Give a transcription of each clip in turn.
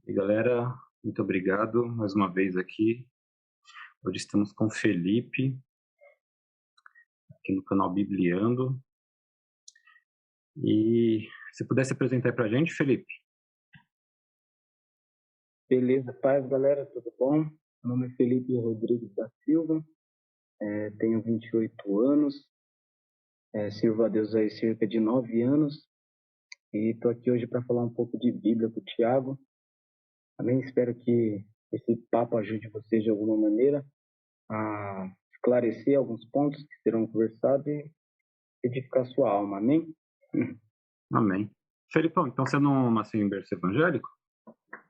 E galera, muito obrigado mais uma vez aqui. Hoje estamos com o Felipe, aqui no canal Bibliando. E se pudesse apresentar para a gente, Felipe? Beleza, paz, galera, tudo bom? Meu nome é Felipe Rodrigues da Silva, tenho 28 anos, sirvo a Deus aí cerca de 9 anos e estou aqui hoje para falar um pouco de Bíblia com o Tiago. Também espero que esse papo ajude vocês de alguma maneira a esclarecer alguns pontos que serão conversados e edificar sua alma, amém? Amém. Felipão, então você não nasceu em berço evangélico?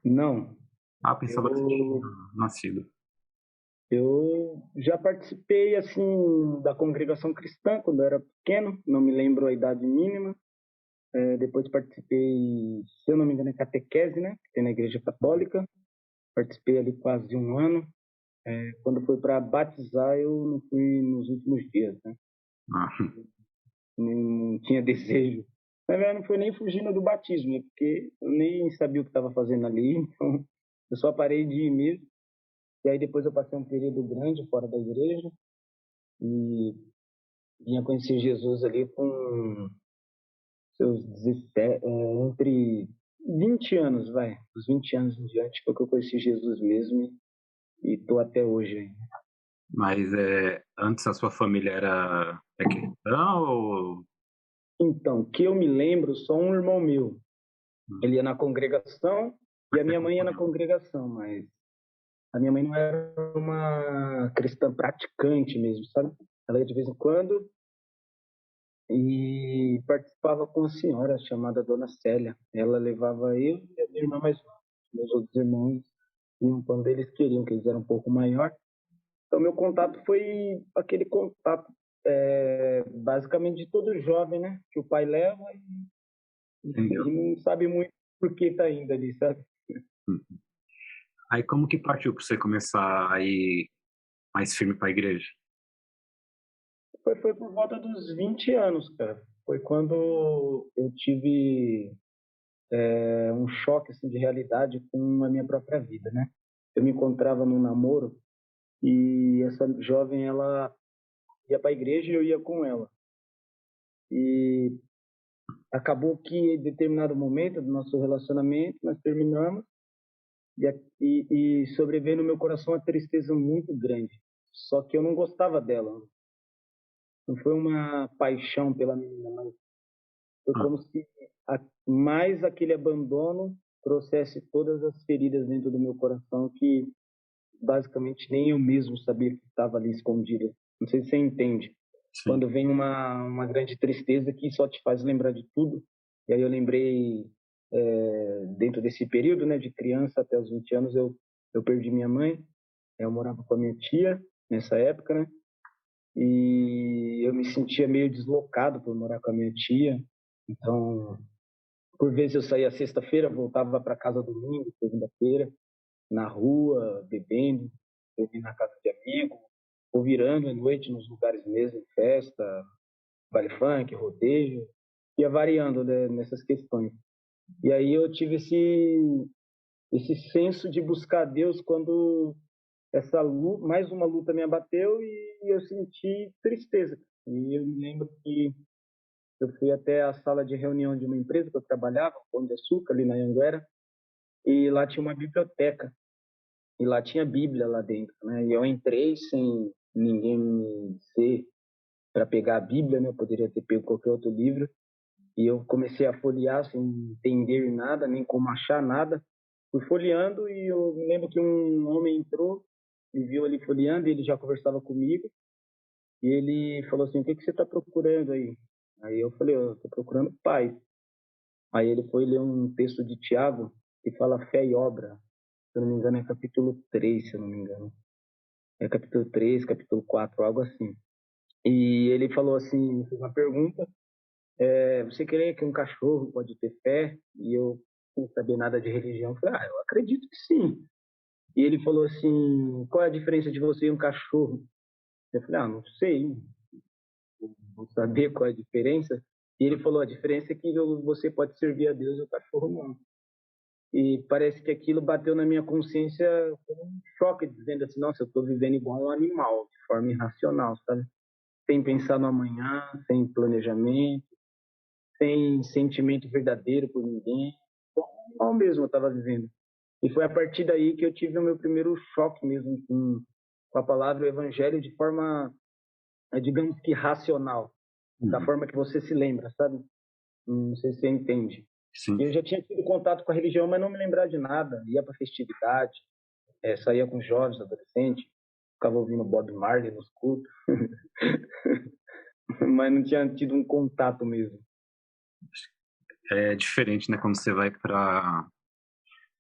Não, Ah, pensava que você tinha eu, nascido. eu já participei assim da congregação cristã quando eu era pequeno, não me lembro a idade mínima. Depois participei, se eu não me engano, é catequese, né? Que tem na Igreja Católica. Participei ali quase um ano. Quando foi para batizar, eu não fui nos últimos dias, né? Ah, Não tinha desejo. Na verdade, não foi nem fugindo do batismo, né? Porque eu nem sabia o que estava fazendo ali. Então, eu só parei de ir mesmo. E aí depois eu passei um período grande fora da igreja e vinha conhecer Jesus ali com seus 17, entre 20 anos, vai, dos 20 anos em diante, foi que eu conheci Jesus mesmo e estou até hoje aí. mas antes a sua família era cristã ou... Então, que eu me lembro, só um irmão meu, ele ia na congregação e Mas a você minha mãe ia na acompanhou? congregação, mas a minha mãe não era uma cristã praticante mesmo, sabe? Ela ia de vez em quando e participava com uma senhora chamada Dona Célia. Ela levava eu e a minha irmã mais nova. Meus outros irmãos iam quando eles queriam, que eles eram um pouco maior. Então, meu contato foi aquele contato, basicamente, de todo jovem, né? Que o pai leva Entendeu? e não sabe muito por que está indo ali, sabe? Hum. Aí como que partiu para você começar a ir mais firme para a igreja? Foi por volta dos 20 anos, cara. Foi quando eu tive um choque assim, de realidade com a minha própria vida, né? Eu me encontrava num namoro e essa jovem, ela ia para a igreja e eu ia com ela. E acabou que em determinado momento do nosso relacionamento, nós terminamos e sobreveio no meu coração uma tristeza muito grande. Só que eu não gostava dela. Não foi uma paixão pela menina, mas foi Ah, como se mais aquele abandono trouxesse todas as feridas dentro do meu coração que basicamente nem eu mesmo sabia que estava ali escondida. Não sei se você entende. sim. Quando vem uma grande tristeza que só te faz lembrar de tudo. E aí eu lembrei, dentro desse período, né, de criança até os 20 anos, eu perdi minha mãe. Eu morava com a minha tia nessa época, né? E eu me sentia meio deslocado por morar com a minha tia. Então, por vezes eu saía sexta-feira, voltava para casa domingo, segunda-feira, na rua, bebendo, bebendo na casa de amigo, ou virando à noite nos lugares mesmo, festa, baile funk, rodeio, ia variando, né, nessas questões. E aí eu tive esse senso de buscar Deus quando essa luta, mais uma luta me abateu e eu senti tristeza. E eu me lembro que eu fui até a sala de reunião de uma empresa que eu trabalhava, Pão de Açúcar, ali na Anhanguera, e lá tinha uma biblioteca. E lá tinha Bíblia lá dentro, né? E eu entrei sem ninguém me dizer para pegar a Bíblia, né? Eu poderia ter pego qualquer outro livro. E eu comecei a folhear sem entender nada, nem como achar nada. Fui folheando e eu me lembro que um homem entrou, me viu ali folheando, e ele já conversava comigo. E ele falou assim: O que você está procurando aí? Aí eu falei: Eu estou procurando paz. Aí ele foi ler um texto de Tiago que fala fé e obra. Se eu não me engano, é capítulo 3, se eu não me engano. É capítulo 3, capítulo 4, algo assim. E ele falou assim, fez uma pergunta, você crê que um cachorro pode ter fé? E eu, sem saber nada de religião, falei, eu acredito que sim. E ele falou assim, qual é a diferença de você e um cachorro? Eu falei, não sei, vou saber qual é a diferença. E ele falou, a diferença é que você pode servir a Deus e o cachorro não. E parece que aquilo bateu na minha consciência como um choque, dizendo assim, nossa, eu estou vivendo igual um animal, de forma irracional, sabe? Sem pensar no amanhã, sem planejamento, sem sentimento verdadeiro por ninguém. Igual mesmo eu estava vivendo. E foi a partir daí que eu tive o meu primeiro choque mesmo com a palavra o evangelho de forma, digamos que racional, da Uhum. forma que você se lembra, sabe? Não sei se você entende. Sim. E eu já tinha tido contato com a religião, mas não me lembrar de nada. Ia para festividade, saía com jovens, adolescentes, ficava ouvindo Bob Marley nos cultos, mas não tinha tido um contato mesmo. É diferente, né, quando você vai para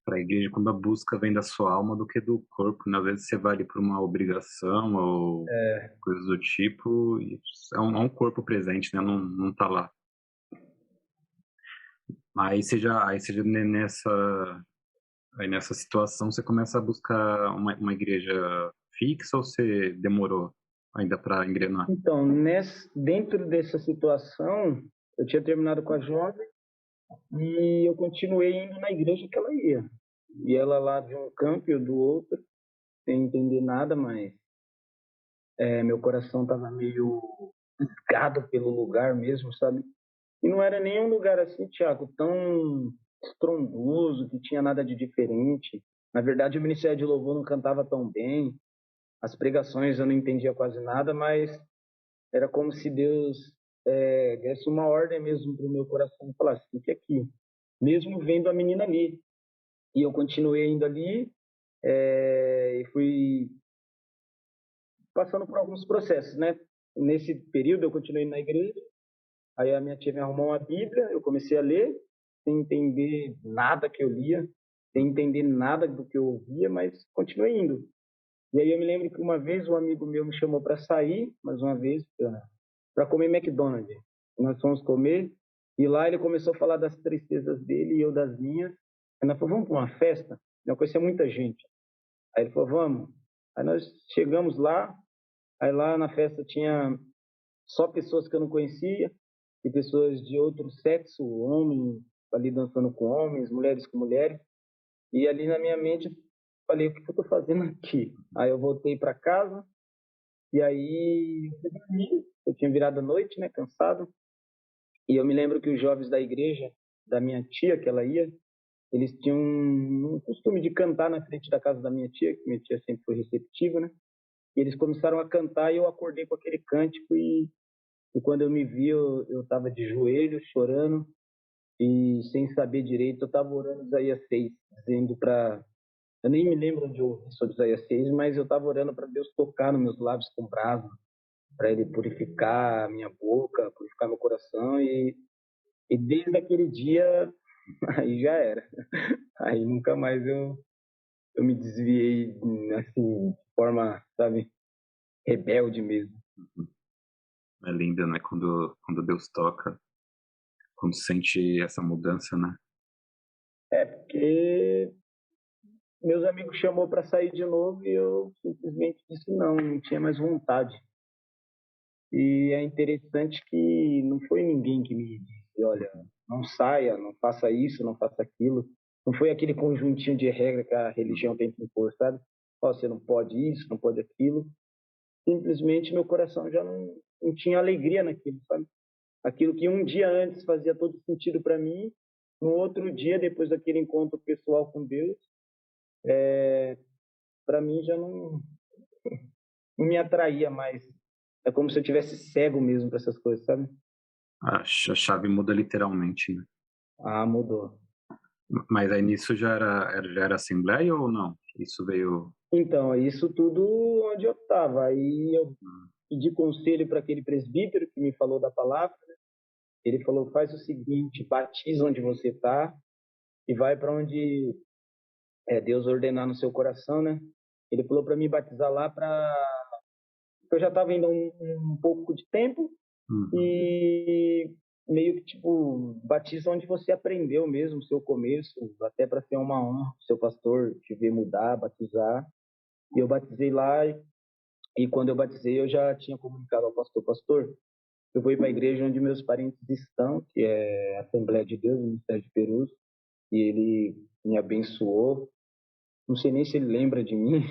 a igreja, quando a busca vem da sua alma do que do corpo, né? Às vezes você vai ali por uma obrigação ou coisas do tipo, e é um corpo presente, né? Não tá lá. Aí você já aí nessa situação você começa a buscar uma igreja fixa ou você demorou ainda para engrenar? Então, dentro dessa situação, eu tinha terminado com a jovem e eu continuei indo na igreja que ela ia. E ela lá de um campo e eu do outro, sem entender nada, mas meu coração estava meio fisgado pelo lugar mesmo, sabe? E não era nem um lugar assim, Thiago, tão estrondoso, que tinha nada de diferente. Na verdade, o Ministério de Louvor não cantava tão bem, as pregações eu não entendia quase nada, mas era como se Deus desse uma ordem mesmo para o meu coração e falasse, fique aqui. Mesmo vendo a menina ali. E eu continuei indo ali e fui passando por alguns processos, né? Nesse período eu continuei na igreja, aí a minha tia me arrumou uma Bíblia, eu comecei a ler, sem entender nada que eu lia, sem entender nada do que eu ouvia, mas continuei indo. E aí eu me lembro que uma vez um amigo meu me chamou para sair, mais uma vez, para comer McDonald's. Nós fomos comer e lá ele começou a falar das tristezas dele e eu das minhas. Aí nós falamos, vamos para uma festa? Eu conhecia muita gente. Aí ele falou, vamos. Aí nós chegamos lá, aí lá na festa tinha só pessoas que eu não conhecia e pessoas de outro sexo, homens ali dançando com homens, mulheres com mulheres. E ali na minha mente falei, o que eu estou fazendo aqui? Aí eu voltei para casa e aí eu fui dormir. Eu tinha virado a noite, né, cansado. E eu me lembro que os jovens da igreja, da minha tia, que ela ia, eles tinham um costume de cantar na frente da casa da minha tia, que minha tia sempre foi receptiva, né? E eles começaram a cantar e eu acordei com aquele cântico e quando eu me vi, eu estava de joelhos, chorando e sem saber direito, eu estava orando Isaías 6, dizendo para... Eu nem me lembro de ouvir sobre Isaías 6, mas eu estava orando para Deus tocar nos meus lábios com brasa, para Ele purificar a minha boca, purificar meu coração e desde aquele dia, aí já era. Aí nunca mais eu me desviei, assim, de forma, sabe, rebelde mesmo. É lindo, né? Quando Deus toca, quando sente essa mudança, né? É porque meus amigos chamou para sair de novo e eu simplesmente disse não tinha mais vontade. E é interessante que não foi ninguém que me disse, olha, não saia, não faça isso, não faça aquilo. Não foi aquele conjuntinho de regras que a religião tem que impor, sabe? Ó, você não pode isso, não pode aquilo. Simplesmente meu coração já não tinha alegria naquilo, sabe? Aquilo que um dia antes fazia todo sentido para mim, no outro dia, depois daquele encontro pessoal com Deus, para mim já não me atraía mais. É como se eu tivesse cego mesmo para essas coisas, sabe? A chave muda literalmente, né? Ah, mudou. Mas aí nisso já era assembleia ou não? Isso veio. Então, isso tudo onde eu estava. Aí eu Hum. pedi conselho para aquele presbítero que me falou da palavra. Ele falou: faz o seguinte, batiza onde você está e vai para onde Deus ordenar no seu coração, né? Ele falou para me batizar lá para eu já estava indo um pouco de tempo Uhum. e meio que tipo batiza onde você aprendeu mesmo o seu começo, até para ser uma honra o seu pastor te ver mudar, batizar. E eu batizei lá e quando eu batizei eu já tinha comunicado ao pastor, eu vou ir para a igreja onde meus parentes estão, que é a Assembleia de Deus, no Ministério de Perus, e ele me abençoou. Não sei nem se ele lembra de mim,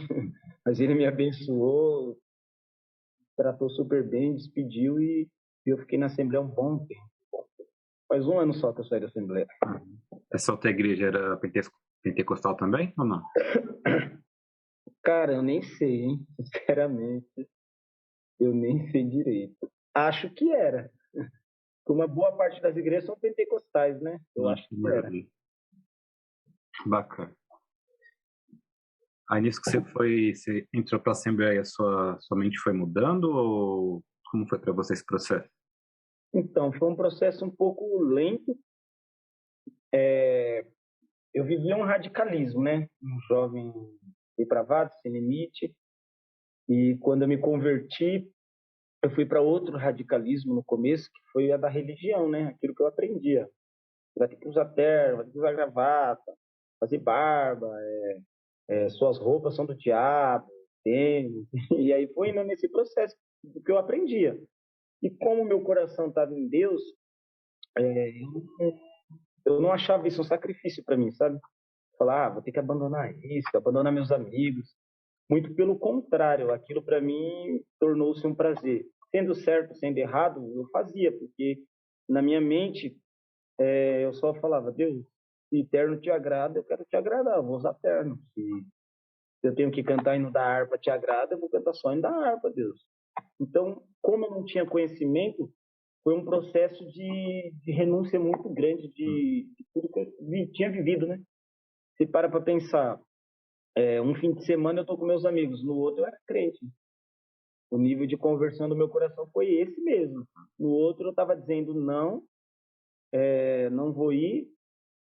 mas ele me abençoou, tratou super bem, despediu e eu fiquei na Assembleia um bom tempo. Faz um ano só que eu saí da Assembleia. Essa outra igreja era pentecostal também ou não? Cara, eu nem sei, hein? Sinceramente, eu nem sei direito. Acho que era. Porque uma boa parte das igrejas são pentecostais, né? Eu acho que era. Bacana. Aí nisso que você entrou para a Assembleia, sua mente foi mudando ou como foi para você esse processo? Então, foi um processo um pouco lento. Eu vivia um radicalismo, né? Um jovem depravado, sem limite. E quando eu me converti, eu fui para outro radicalismo no começo, que foi a da religião, né? Aquilo que eu aprendia. Vai ter que usar terno, vai ter que usar gravata, fazer barba, suas roupas são do diabo, tênis. E aí foi indo nesse processo do que eu aprendia. E como meu coração estava em Deus, eu não achava isso um sacrifício para mim, sabe? Falar, vou ter que abandonar isso, abandonar meus amigos. Muito pelo contrário, aquilo para mim tornou-se um prazer. Sendo certo, sendo errado, eu fazia, porque na minha mente eu só falava, Deus, se terno te agrada, eu quero te agradar, eu vou usar terno. Se eu tenho que cantar hino da harpa te agrada, eu vou cantar só hino da harpa, Deus. Então, como eu não tinha conhecimento, foi um processo de renúncia muito grande de tudo que eu tinha vivido, né? Você para pensar, um fim de semana eu tô com meus amigos, no outro eu era crente. O nível de conversão do meu coração foi esse mesmo. No outro eu estava dizendo não, não vou ir.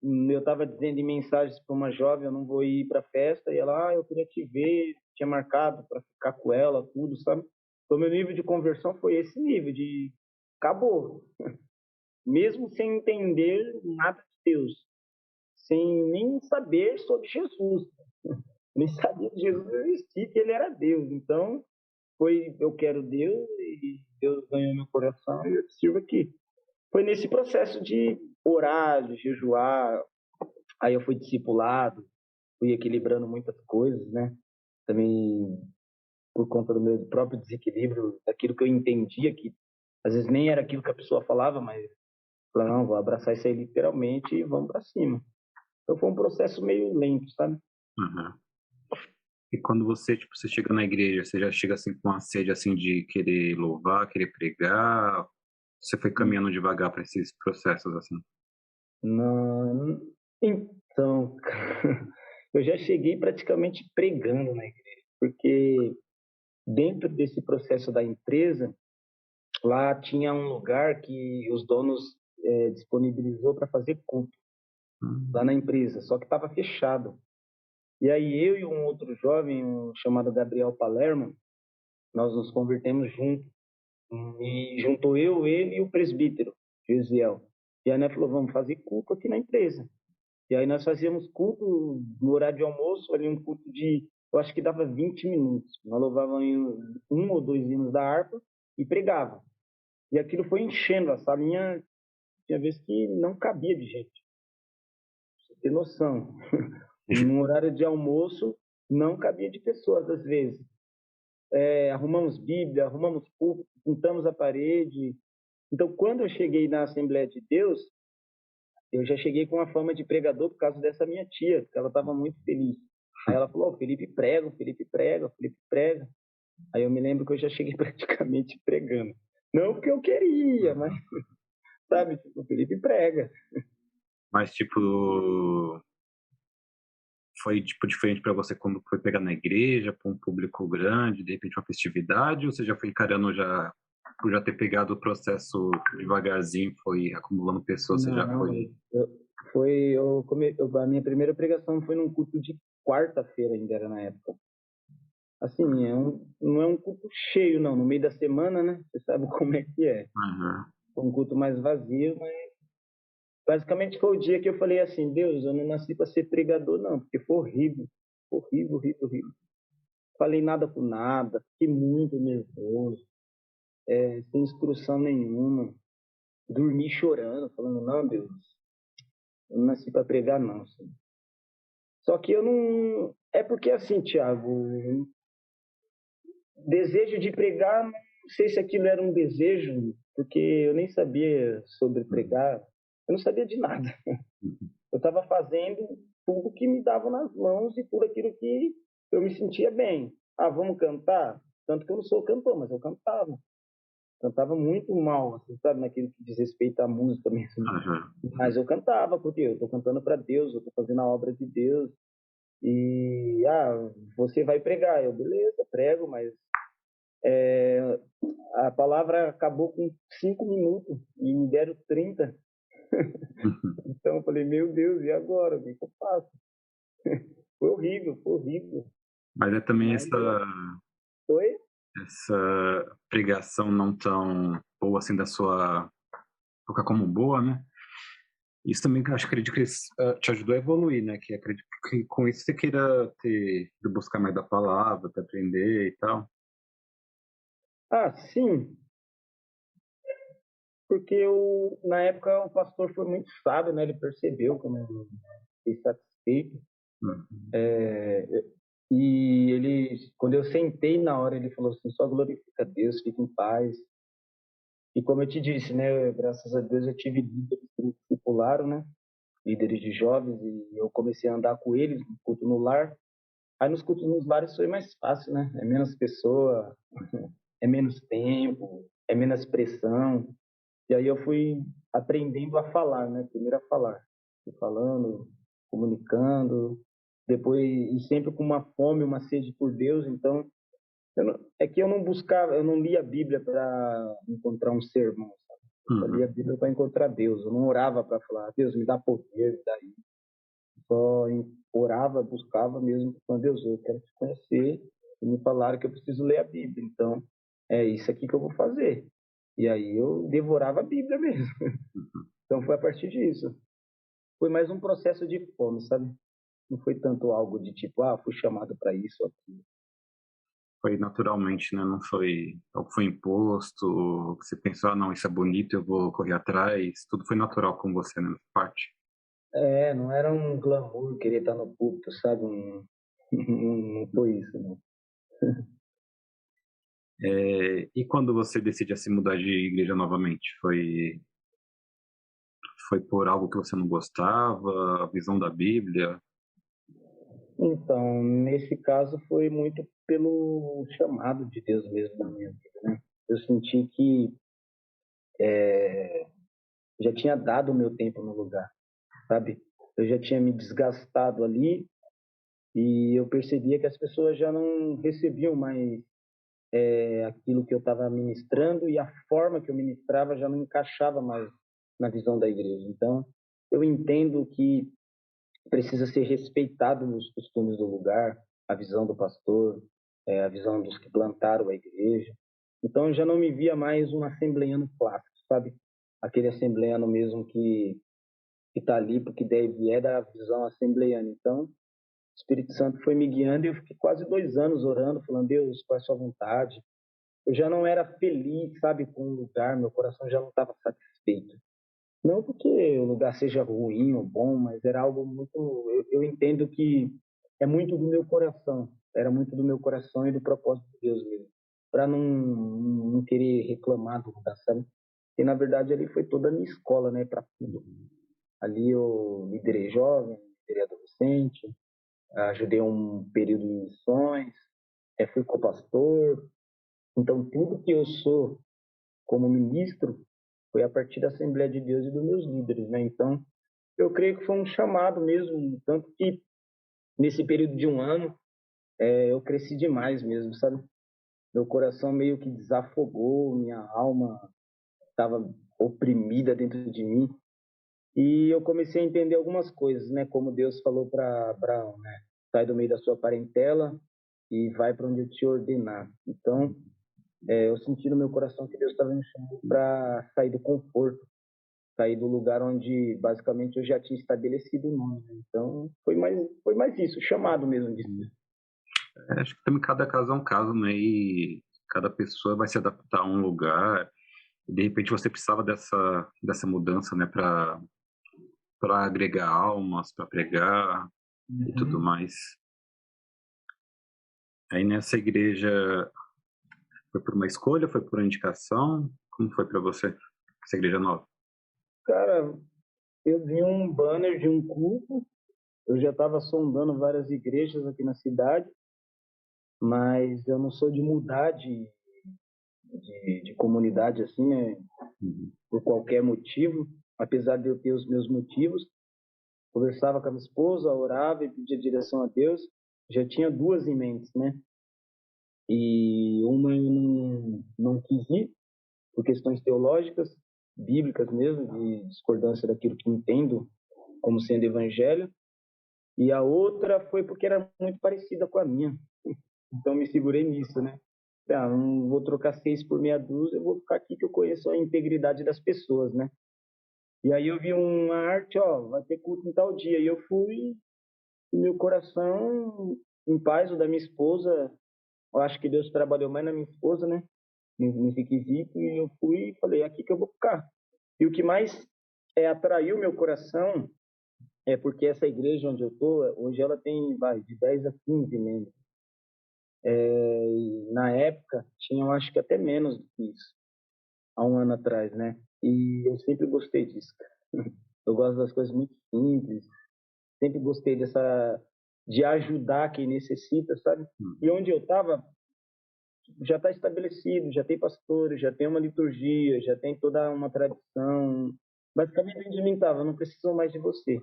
Eu estava dizendo em mensagens para uma jovem, eu não vou ir para a festa. E ela, eu queria te ver, tinha marcado para ficar com ela, tudo, sabe? Então meu nível de conversão foi esse nível de acabou. Mesmo sem entender nada de Deus, sem nem saber sobre Jesus, nem sabia que Jesus existia, que ele era Deus. Então, foi eu quero Deus e Deus ganhou meu coração e eu te sirvo aqui. Foi nesse processo de orar, de jejuar, aí eu fui discipulado, fui equilibrando muitas coisas, né? Também por conta do meu próprio desequilíbrio, daquilo que eu entendia, que às vezes nem era aquilo que a pessoa falava, mas falei, não, vou abraçar isso aí literalmente e vamos para cima. Então foi um processo meio lento, sabe? Uhum. E quando você chega na igreja, você já chega assim com uma sede assim de querer louvar, querer pregar? Você foi caminhando devagar para esses processos assim? Não, então, eu já cheguei praticamente pregando na igreja, porque dentro desse processo da empresa, lá tinha um lugar que os donos disponibilizou para fazer culto, lá na empresa, só que estava fechado. E aí eu e um outro jovem, chamado Gabriel Palermo, nós nos convertemos juntos. E juntou eu, ele e o presbítero, Gesiel. E aí nós falou, vamos fazer culto aqui na empresa. E aí nós fazíamos culto no horário de almoço, ali um culto de, eu acho que dava 20 minutos. Nós louvávamos um ou dois hinos da harpa e pregava. E aquilo foi enchendo a salinha, tinha vezes que não cabia de gente. Pra você ter noção. No horário de almoço, não cabia de pessoas, às vezes. Arrumamos Bíblia, arrumamos púlpito, pintamos a parede. Então, quando eu cheguei na Assembleia de Deus, eu já cheguei com a fama de pregador por causa dessa minha tia, porque ela estava muito feliz. Aí ela falou, oh, Felipe prega, Felipe prega, Felipe prega. Aí eu me lembro que eu já cheguei praticamente pregando. Não porque eu queria, mas, sabe, tipo, o Felipe prega. Mas tipo, foi tipo diferente para você quando foi pegar na igreja, para um público grande, de repente uma festividade, ou você já foi encarando já por já ter pegado o processo devagarzinho, foi acumulando pessoas, você já Não, foi. a minha primeira pregação foi num culto de quarta-feira ainda era na época. Assim, não é um culto cheio, não. No meio da semana, né? Você sabe como é que é. Uhum. Um culto mais vazio, mas basicamente foi o dia que eu falei assim, Deus, eu não nasci para ser pregador, não, porque foi horrível. Horrível, horrível, horrível. Falei nada com nada, fiquei muito nervoso, sem instrução nenhuma. Dormi chorando, falando, não, Deus, eu não nasci para pregar, não. Senhor. Só que eu não... É porque assim, Thiago, desejo de pregar, não sei se aquilo era um desejo, porque eu nem sabia sobre pregar, eu não sabia de nada. Eu estava fazendo tudo que me dava nas mãos e tudo aquilo que eu me sentia bem. Ah, vamos cantar? Tanto que eu não sou cantor, mas eu cantava. Cantava muito mal, assim, sabe, naquilo que diz respeito à música mesmo. Mas eu cantava, porque eu estou cantando para Deus, eu estou fazendo a obra de Deus. E, você vai pregar. Eu, beleza, prego, mas a palavra acabou com 5 minutos e me deram 30. Então eu falei, meu Deus, e agora? O que eu faço? Foi horrível, foi horrível. Mas é também Mas, foi? essa pregação não tão boa assim da sua época como boa, né? Isso também que eu acredito que te ajudou a evoluir, né? Que acredito que com isso você queira de buscar mais da palavra, para aprender e tal. Ah, sim, porque na época o pastor foi muito sábio, né? Ele percebeu que eu não fiquei satisfeito. E quando eu sentei na hora, ele falou assim: só glorifica a Deus, fica em paz. E como eu te disse, né? Graças a Deus eu tive líderes que me discipularam, né? Líderes de jovens, e eu comecei a andar com eles no culto no lar. Aí nos cultos nos lares foi mais fácil, né? É menos pessoa, é menos tempo, é menos pressão. E aí eu fui aprendendo a falar, né? Primeiro a falar. Fui falando, comunicando, depois, e sempre com uma fome, uma sede por Deus. Então, é que eu não buscava, eu não lia a Bíblia para encontrar um sermão, sabe? Eu lia a Bíblia para encontrar Deus. Eu não orava para falar, Deus, me dá poder, me dá isso. Só orava, buscava mesmo, falando, Deus, eu quero te conhecer. E me falaram que eu preciso ler a Bíblia. Então, é isso aqui que eu vou fazer. E aí eu devorava a Bíblia mesmo. Então foi a partir disso. Foi mais um processo de fome, sabe? Não foi tanto algo de tipo, fui chamado para isso ou aquilo. Foi naturalmente, né? Não foi algo que foi imposto, que você pensou, não, isso é bonito, eu vou correr atrás. Tudo foi natural com você, né? Parte. Não era um glamour querer estar no púlpito, sabe? Não foi isso, não. E quando você decide se mudar de igreja novamente? Foi por algo que você não gostava, a visão da Bíblia? Então, nesse caso foi muito pelo chamado de Deus mesmo na minha vida, né? Eu senti que já tinha dado o meu tempo no lugar, sabe? Eu já tinha me desgastado ali e eu percebia que as pessoas já não recebiam mais aquilo que eu estava ministrando e a forma que eu ministrava já não encaixava mais na visão da igreja. Então, eu entendo que precisa ser respeitado os costumes do lugar, a visão do pastor, a visão dos que plantaram a igreja. Então, eu já não me via mais um assembleiano clássico, sabe? Aquele assembleiano mesmo que está ali porque deve é da visão assembleiana. Então, o Espírito Santo foi me guiando e eu fiquei quase 2 anos orando, falando, Deus, qual é a sua vontade? Eu já não era feliz, sabe, com o lugar, meu coração já não estava satisfeito. Não porque o lugar seja ruim ou bom, mas era algo muito. Eu entendo que é muito do meu coração, era muito do meu coração e do propósito de Deus mesmo, para não querer reclamar do lugar, sabe? E na verdade ali foi toda a minha escola, né, para tudo. Ali eu liderei jovem, liderei adolescente, ajudei um período em missões, fui co-pastor. Então tudo que eu sou como ministro foi a partir da Assembleia de Deus e dos meus líderes, né? Então, eu creio que foi um chamado mesmo, tanto que nesse período de 1 ano eu cresci demais mesmo, sabe? Meu coração meio que desafogou, minha alma estava oprimida dentro de mim e eu comecei a entender algumas coisas, né? Como Deus falou para Abraão, né? Sai do meio da sua parentela e vai para onde eu te ordenar. Então, eu senti no meu coração que Deus estava me chamando para sair do conforto, sair do lugar onde basicamente eu já tinha estabelecido o nome. Né? Então foi mais isso, chamado mesmo disso. Acho que também cada caso é um caso, né? E cada pessoa vai se adaptar a um lugar. E de repente você precisava dessa mudança, né? Para agregar almas, para pregar. e tudo mais. Aí nessa igreja, foi por uma escolha, foi por indicação? Como foi para você, essa igreja nova? Cara, eu vi um banner de um culto, eu já estava sondando várias igrejas aqui na cidade, mas eu não sou de mudar de comunidade assim, né? Por qualquer motivo, apesar de eu ter os meus motivos. Conversava com a minha esposa, orava e pedia direção a Deus. Já tinha duas em mente, né? E uma eu não quis ir, por questões teológicas, bíblicas mesmo, de discordância daquilo que entendo como sendo evangelho. E a outra foi porque era muito parecida com a minha. Então me segurei nisso, né? Ah, não vou trocar 6 por meia dúzia, eu vou ficar aqui que eu conheço a integridade das pessoas, né? E aí eu vi uma arte, ó, vai ter culto em tal dia. E eu fui, e meu coração em paz, o da minha esposa, eu acho que Deus trabalhou mais na minha esposa, né? Nesse quesito, e eu fui e falei, é aqui que eu vou ficar. E o que mais atraiu meu coração é porque essa igreja onde eu tô, hoje ela tem, vai, de 10 a 15 membros. E na época, tinha, eu acho que até menos do que isso, há um ano atrás, né? E eu sempre gostei disso. Eu gosto das coisas muito simples, sempre gostei de ajudar quem necessita, sabe? E onde eu estava, já está estabelecido, já tem pastores, já tem uma liturgia, já tem toda uma tradição. Basicamente, onde mim estava, não precisam mais de você.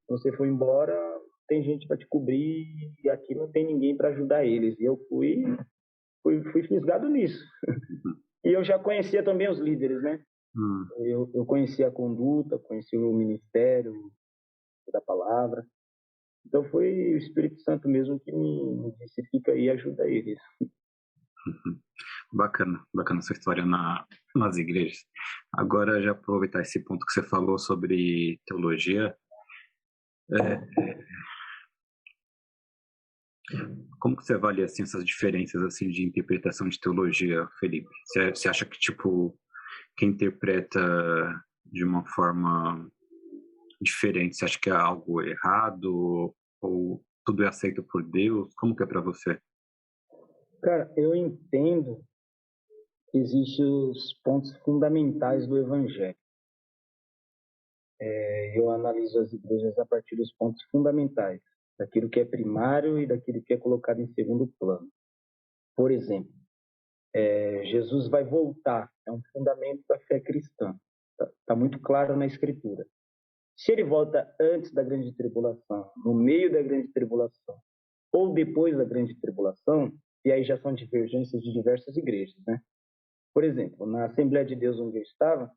Você foi embora, tem gente para te cobrir e aqui não tem ninguém para ajudar eles. E eu fui fisgado nisso. E eu já conhecia também os líderes, né? Eu conhecia a conduta, conhecia o ministério da palavra. Então foi o Espírito Santo mesmo que me disse, fica aí e ajuda eles. Bacana, bacana essa história nas igrejas. Agora, já aproveitar esse ponto que você falou sobre teologia, como que você avalia assim, essas diferenças assim de interpretação de teologia, Felipe? Você acha que tipo quem interpreta de uma forma diferente, você acha que é algo errado ou tudo é aceito por Deus? Como que é para você? Cara, eu entendo que existem os pontos fundamentais do Evangelho. Eu analiso as igrejas a partir dos pontos fundamentais, daquilo que é primário e daquilo que é colocado em segundo plano. Por exemplo, Jesus vai voltar, é um fundamento da fé cristã. Está muito claro na Escritura. Se ele volta antes da grande tribulação, no meio da grande tribulação, ou depois da grande tribulação, e aí já são divergências de diversas igrejas, né? Por exemplo, na Assembleia de Deus onde eu estava,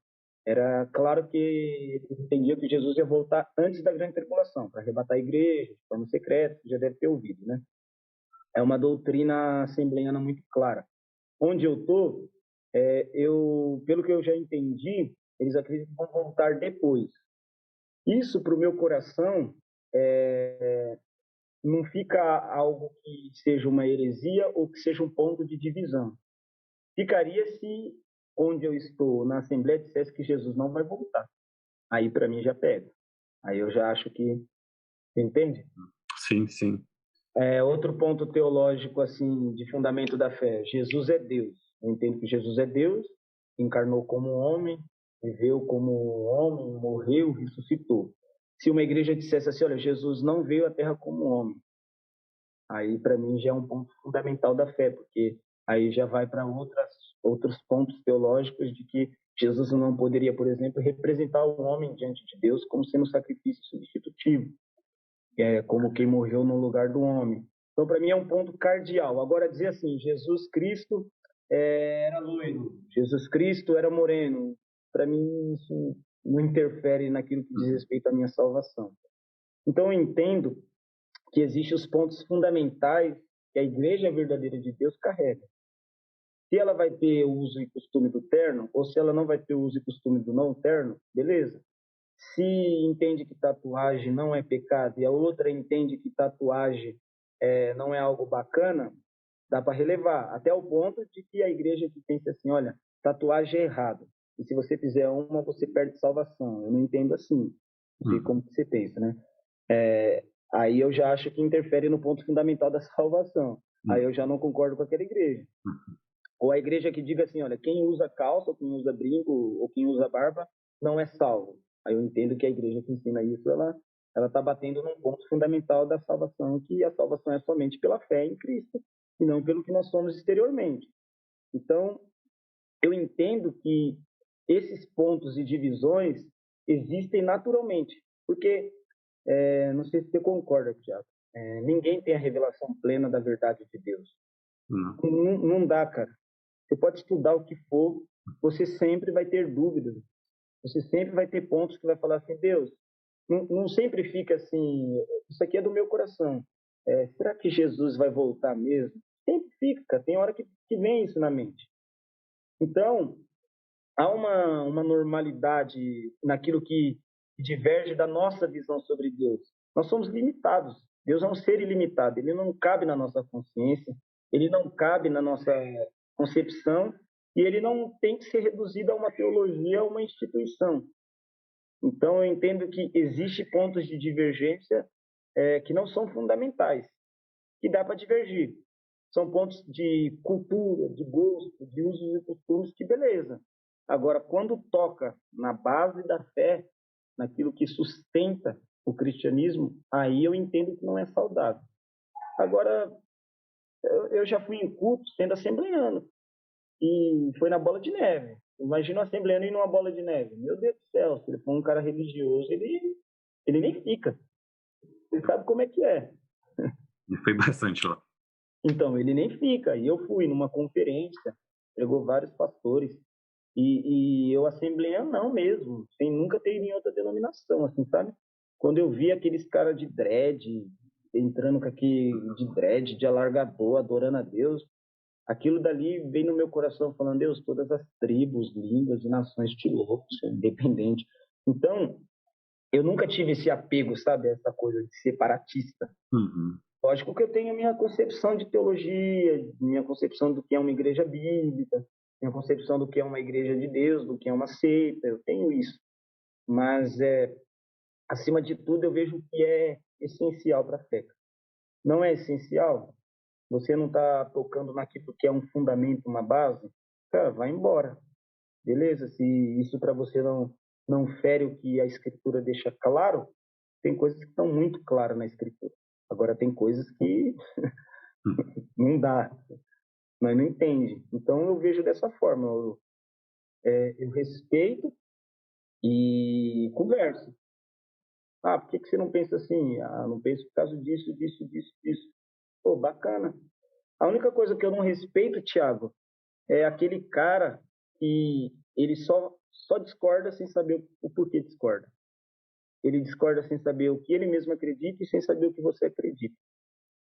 era claro que eles entendiam que Jesus ia voltar antes da grande tribulação, para arrebatar a igreja, de forma secreta, já deve ter ouvido, né? É uma doutrina assembleiana muito clara. Onde eu estou, pelo que eu já entendi, eles acreditam que vão voltar depois. Isso, para o meu coração, não fica algo que seja uma heresia ou que seja um ponto de divisão. Ficaria se onde eu estou, na Assembleia, dissesse que Jesus não vai voltar. Aí, para mim, já pega. Aí eu já acho que... Você entende? Sim, sim. Outro ponto teológico, assim, de fundamento da fé. Jesus é Deus. Eu entendo que Jesus é Deus, encarnou como homem, viveu como homem, morreu, ressuscitou. Se uma igreja dissesse assim, olha, Jesus não veio à Terra como homem, aí para mim já é um ponto fundamental da fé, porque aí já vai para outros pontos teológicos de que Jesus não poderia, por exemplo, representar o homem diante de Deus como sendo um sacrifício substitutivo, como quem morreu no lugar do homem. Então, para mim, é um ponto cardeal. Agora, dizer assim, Jesus Cristo era loiro, Jesus Cristo era moreno, para mim isso não interfere naquilo que diz respeito à minha salvação. Então, eu entendo que existem os pontos fundamentais que a igreja verdadeira de Deus carrega. Se ela vai ter o uso e costume do terno, ou se ela não vai ter o uso e costume do não terno, beleza. Se entende que tatuagem não é pecado e a outra entende que tatuagem não é algo bacana, dá para relevar. Até o ponto de que a igreja que pensa assim, olha, tatuagem é errado. E se você fizer uma, você perde salvação. Eu não entendo assim. Não sei como que você pensa, né? Aí eu já acho que interfere no ponto fundamental da salvação. Aí eu já não concordo com aquela igreja. Ou a igreja que diga assim, olha, quem usa calça, ou quem usa brinco, ou quem usa barba, não é salvo. Aí eu entendo que a igreja que ensina isso, ela está batendo num ponto fundamental da salvação, que a salvação é somente pela fé em Cristo, e não pelo que nós somos exteriormente. Então, eu entendo que esses pontos e divisões existem naturalmente, porque, não sei se você concorda, Tiago, ninguém tem a revelação plena da verdade de Deus. Não dá, cara. Você pode estudar o que for, você sempre vai ter dúvidas. Você sempre vai ter pontos que vai falar assim, Deus, não sempre fica assim, isso aqui é do meu coração. Será que Jesus vai voltar mesmo? Sempre fica, tem hora que vem isso na mente. Então, há uma normalidade naquilo que diverge da nossa visão sobre Deus. Nós somos limitados. Deus é um ser ilimitado. Ele não cabe na nossa consciência, ele não cabe na nossa concepção e ele não tem que ser reduzido a uma teologia, a uma instituição. Então, eu entendo que existem pontos de divergência que não são fundamentais, que dá para divergir. São pontos de cultura, de gosto, de usos e costumes, que beleza. Agora, quando toca na base da fé, naquilo que sustenta o cristianismo, aí eu entendo que não é saudável. Agora, eu já fui em culto sendo assembleano, e foi na bola de neve. Imagina um assembleano ir numa bola de neve. Meu Deus do céu, se ele for um cara religioso, ele nem fica. Você sabe como é que é. E foi bastante lá. Então, ele nem fica. E eu fui numa conferência, pegou vários pastores, e eu assembleano não mesmo, sem nunca ter ido em outra denominação, assim, sabe? Quando eu vi aqueles caras de dread, entrando com aquele de dread, de alargador, adorando a Deus, aquilo dali veio no meu coração falando, Deus, todas as tribos, línguas e nações te louvam, independente. Então, eu nunca tive esse apego, sabe? Essa coisa de separatista. Lógico que eu tenho a minha concepção de teologia, minha concepção do que é uma igreja bíblica, minha concepção do que é uma igreja de Deus, do que é uma seita, eu tenho isso. Mas, acima de tudo, eu vejo que é essencial para a fé. Não é essencial? Você não está tocando naquilo que é um fundamento, uma base? Cara, vai embora. Beleza? Se isso para você não fere o que a Escritura deixa claro, tem coisas que estão muito claras na Escritura. Agora, tem coisas que não dá, mas não entende. Então, eu vejo dessa forma. Eu respeito e converso. Ah, por que você não pensa assim? Ah, não penso por causa disso, disso, disso, disso. Pô, bacana. A única coisa que eu não respeito, Thiago, é aquele cara que ele só discorda sem saber o porquê discorda. Ele discorda sem saber o que ele mesmo acredita e sem saber o que você acredita.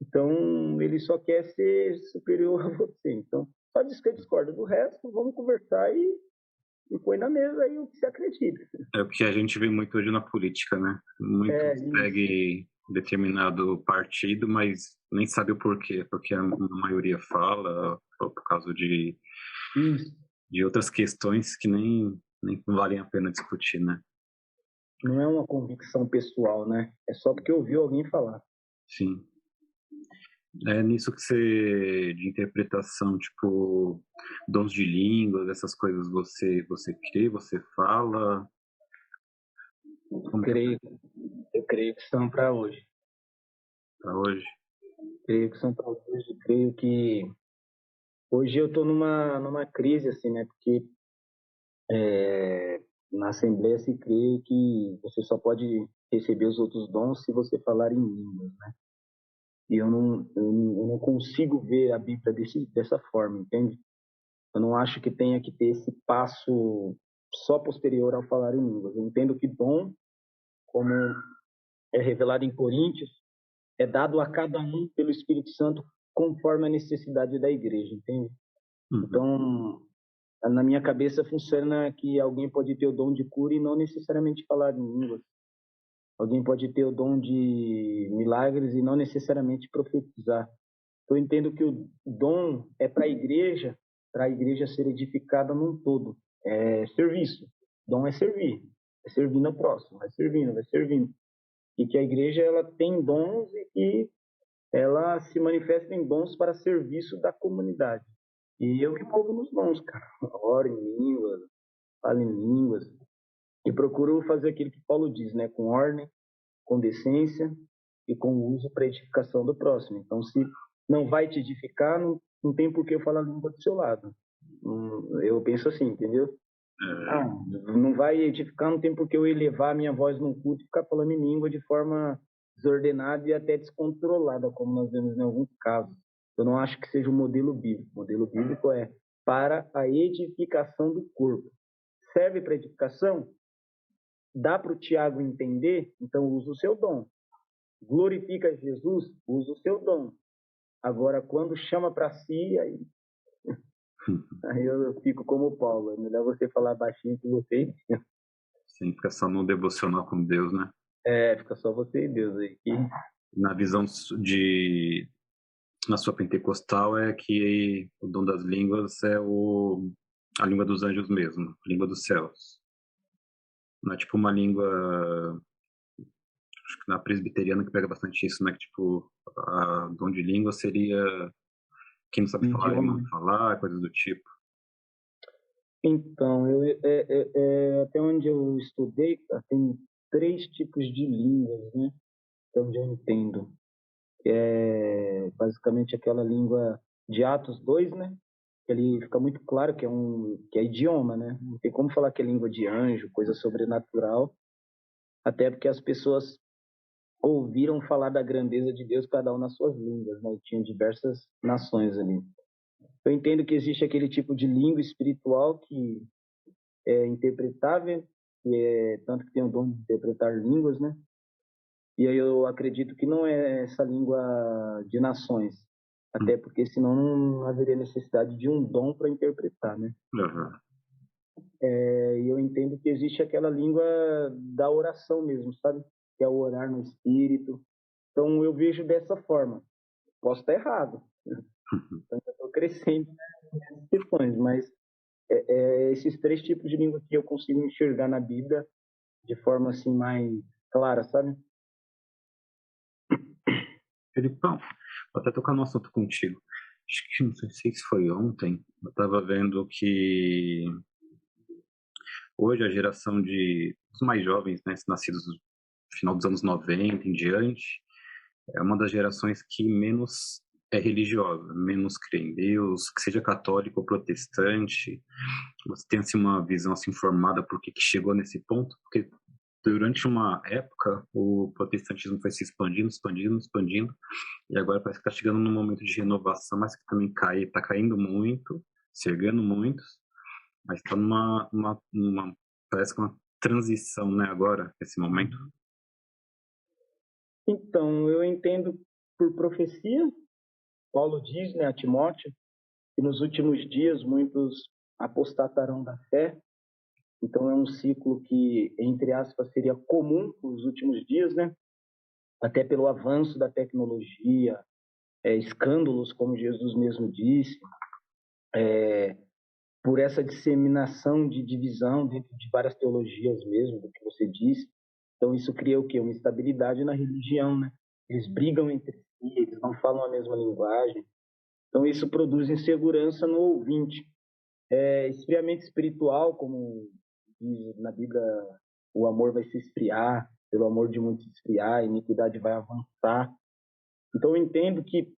Então, ele só quer ser superior a você. Então, só diz que discorda. Do resto, vamos conversar e põe na mesa aí o que você acredita. É o que a gente vê muito hoje na política, né? Muito segue determinado partido, mas nem sabe o porquê, porque a maioria fala, ou por causa de outras questões que nem valem a pena discutir, né? Não é uma convicção pessoal, né? É só porque ouviu alguém falar. Sim. É nisso que você, de interpretação, tipo, dons de línguas, essas coisas, você crê, você fala? Eu creio que são para hoje. Para hoje? Creio que são para hoje. Creio que hoje eu estou numa crise, assim, né? Porque na Assembleia se crê que você só pode receber os outros dons se você falar em línguas, né? E eu não consigo ver a Bíblia dessa forma, entende? Eu não acho que tenha que ter esse passo só posterior ao falar em línguas. Eu entendo que dom, como é revelado em Coríntios, é dado a cada um pelo Espírito Santo conforme a necessidade da igreja, entende? Então, na minha cabeça funciona que alguém pode ter o dom de cura e não necessariamente falar em línguas. Alguém pode ter o dom de milagres e não necessariamente profetizar. Eu entendo que o dom é para a igreja ser edificada num todo. É serviço. Dom é servir no próximo, vai servindo, vai servindo. e que a igreja ela tem dons e que ela se manifesta em dons para serviço da comunidade. E eu me movo nos dons, cara. Oro em línguas, falo em línguas, e procuro fazer aquilo que Paulo diz, né? Com ordem, com decência e com uso para edificação do próximo. Então, se não vai te edificar, não tem por que eu falar a língua do seu lado. Eu penso assim, entendeu? Não vai edificar, não tem por que eu elevar a minha voz num culto e ficar falando em língua de forma desordenada e até descontrolada, como nós vemos em alguns casos. Eu não acho que seja o modelo bíblico. O modelo bíblico é para a edificação do corpo. Serve para edificação? Dá para o Tiago entender? Então usa o seu dom. Glorifica Jesus? Usa o seu dom. Agora, quando chama para si, aí eu fico como o Paulo. É melhor você falar baixinho que você. Sim, fica só no devocional com Deus, né? Fica só você e Deus aí. Na visão na sua pentecostal é que o dom das línguas é a língua dos anjos mesmo, a língua dos céus. Não é tipo uma língua, acho que na presbiteriana que pega bastante isso, né? Que tipo, a dom de língua seria quem não sabe falar, irmão, falar, coisas do tipo. Então, até onde eu estudei, tem 3 tipos de línguas, né? Até onde eu entendo. Basicamente aquela língua de Atos 2, né? Que ali fica muito claro que é idioma, né? Não tem como falar que é língua de anjo, coisa sobrenatural, até porque as pessoas ouviram falar da grandeza de Deus, cada um nas suas línguas, né? E tinha diversas nações ali. Eu entendo que existe aquele tipo de língua espiritual que é interpretável, tanto que tem o dom de interpretar línguas, né? E aí eu acredito que não é essa língua de nações, até porque senão não haveria necessidade de um dom para interpretar, né? Uhum. E eu entendo que existe aquela língua da oração mesmo, sabe? Que é o orar no Espírito. Então eu vejo dessa forma. Posso estar errado. Então eu estou crescendo nessas questões, mas esses 3 tipos de língua que eu consigo enxergar na Bíblia de forma assim mais clara, sabe? Felipão, vou até tocar no assunto contigo. Acho que não sei se foi ontem, eu estava vendo que hoje a geração dos mais jovens, né, nascidos no final dos anos 90 em diante, é uma das gerações que menos é religiosa, menos crê em Deus, que seja católico ou protestante. Você tem assim, uma visão assim, formada por que chegou nesse ponto? Porque durante uma época o protestantismo foi se expandindo, expandindo, expandindo, e agora parece que está chegando num momento de renovação, mas que também está caindo muito, cegando muitos, mas está parece que uma transição, né, agora, nesse momento. Então, eu entendo por profecia, Paulo diz, né, a Timóteo, que nos últimos dias muitos apostatarão da fé. Então, é um ciclo que, entre aspas, seria comum nos últimos dias, né? Até pelo avanço da tecnologia, escândalos, como Jesus mesmo disse, por essa disseminação de divisão dentro de várias teologias mesmo, do que você disse. Então, isso cria o quê? Uma instabilidade na religião, né? Eles brigam entre si, eles não falam a mesma linguagem. Então, isso produz insegurança no ouvinte. Esfriamento espiritual, como diz na Bíblia, o amor vai se esfriar, pelo amor de muitos se esfriar, a iniquidade vai avançar. Então, eu entendo que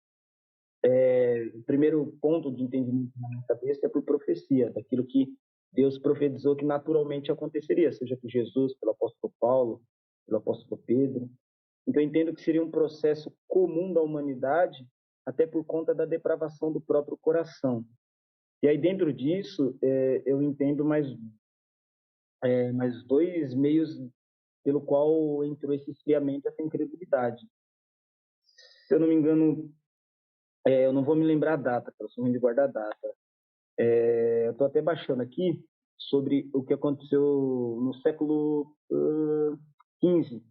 o primeiro ponto de entendimento na minha cabeça é por profecia, daquilo que Deus profetizou que naturalmente aconteceria, seja por Jesus, pelo apóstolo Paulo, pelo apóstolo Pedro. Então, eu entendo que seria um processo comum da humanidade, até por conta da depravação do próprio coração. E aí, dentro disso, eu entendo mais 2 meios pelo qual entrou esse esfriamento, essa incredulidade. Se eu não me engano, eu não vou me lembrar a data, eu sou ruim de guardar a data. Eu estou até baixando aqui sobre o que aconteceu no século XV,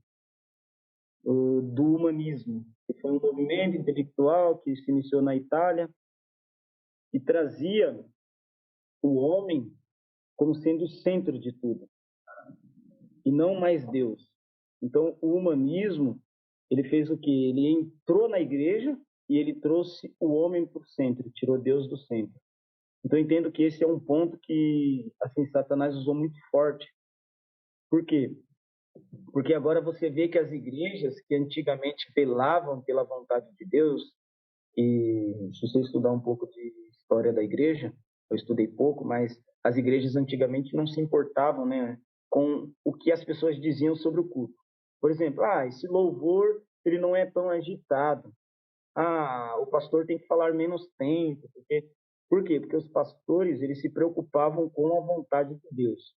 do humanismo, que foi um movimento intelectual que se iniciou na Itália e trazia o homem como sendo o centro de tudo, e não mais Deus. Então, o humanismo, ele fez o quê? Ele entrou na igreja e ele trouxe o homem para o centro, tirou Deus do centro. Então, eu entendo que esse é um ponto que, assim, Satanás usou muito forte. Por quê? Porque agora você vê que as igrejas que antigamente velavam pela vontade de Deus, e se você estudar um pouco de história da igreja, eu estudei pouco, mas as igrejas antigamente não se importavam, né, com o que as pessoas diziam sobre o culto. Por exemplo, esse louvor ele não é tão agitado. O pastor tem que falar menos tempo. Por quê? Porque os pastores eles se preocupavam com a vontade de Deus.